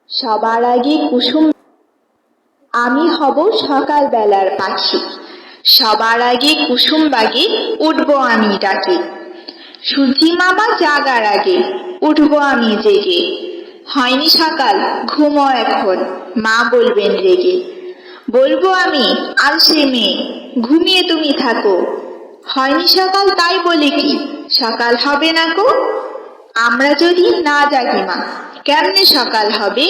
সবার আগে কুসুম, আমি হব সকালবেলার পাখি। সবার আগে কুসুম বাগে উঠবো আমি ডাকে। সূর্যি মামা জাগার আগে উঠবো আমি জেগে। হয়নি সকাল, ঘুমো এখন, মা বলবেন রেগে। বলবো আমি, আলসে মেয়ে, ঘুমিয়ে তুমি থাকো। হয়নি সকাল তাই বলে কি সকাল হবে না গো? আমরা যদি না জাগি মা, কেমনে সকাল হবে?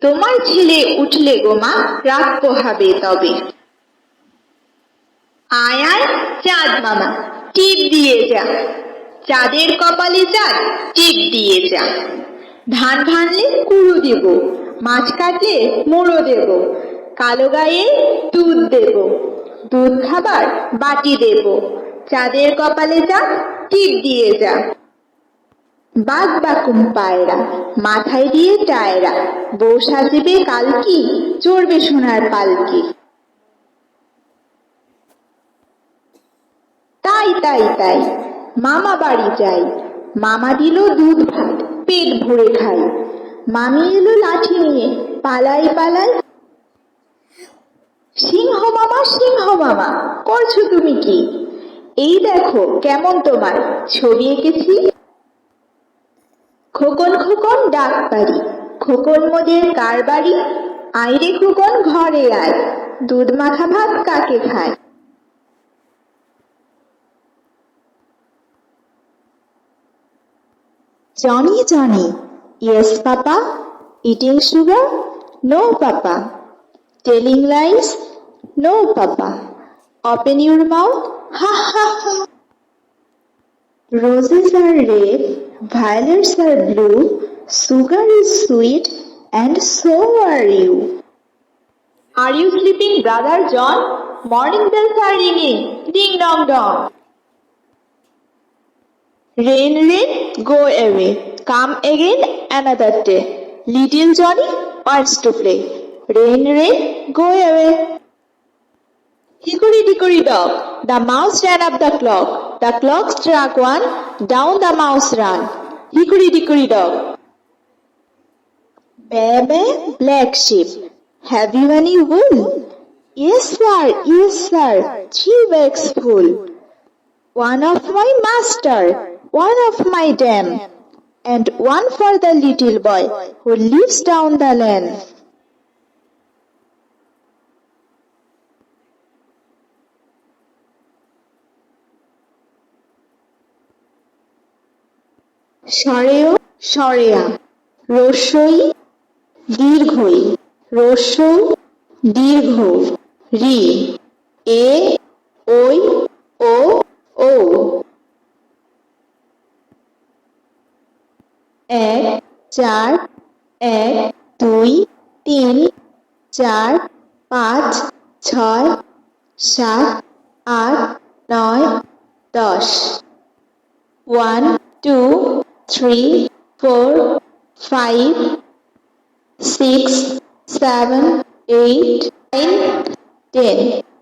তোমার ছেলে উঠলে গো মা, রাত পোহাবে তবে। আয় আয় চাঁদ মামা, টিপ দিয়ে যা। চাঁদের কপালে চাঁদ, টিপ দিয়ে যা। ধান ভানলে কুড়ো দেব, মাছ কাটলে মুড়ো দেব। কালো গায়ে দুধ দেব, দুধ খাবার বাটি দেব। চাঁদের কপালে চাঁদ, টিপ দিয়ে যা। বাঘ বাকুম পায়রা, মাথায় দিয়ে টায়রা। বউ সাজবে কালকি, চড়বে সোনার পালকি। তাই তাই তাই, মামা বাড়ি যাই। মামা দিল দুধ ভাত, পেট ভরে খাই। মামি এলো লাঠি নিয়ে, পালাই পালাই। সিংহ মামা, সিংহ মামা, করছো তুমি কি? এই দেখো কেমন তোমার ছবি এঁকেছি। খোকন খোকন ডাক পারি, খোকন মোদের কার বাড়ি? আইরে খোকন ঘরে আয়, দুধ মাখা ভাত কাকে খায়? Johnny, Johnny. Yes, Papa. Eating sugar? No, Papa. Telling lies? No, Papa. Open your mouth? Ha ha ha. Roses are red, violets are blue, sugar is sweet, and so are you. Are you sleeping, brother John? Morning bells are ringing. Ding dong dong. Rain, rain, go away. Come again another day. Little Johnny wants to play. Rain, rain, go away. Hickory dickory dock, the mouse ran up the clock. The clock struck one, down the mouse ran. Hickory dickory dock. Baa baa, black sheep. Have you any wool? Yes sir, 3 bags full. One of my master, one of my dam, and one for the little boy who lives down the lane. সরেও সরেয়া, রস্যই দীর্ঘই, রস্যৌ দীর্ঘ, রি, এ, ওই, ও, ও। 1 4 1 2 3 4 5 6 7 8 9 10 1 2 3 4 5 6 7 8 9 10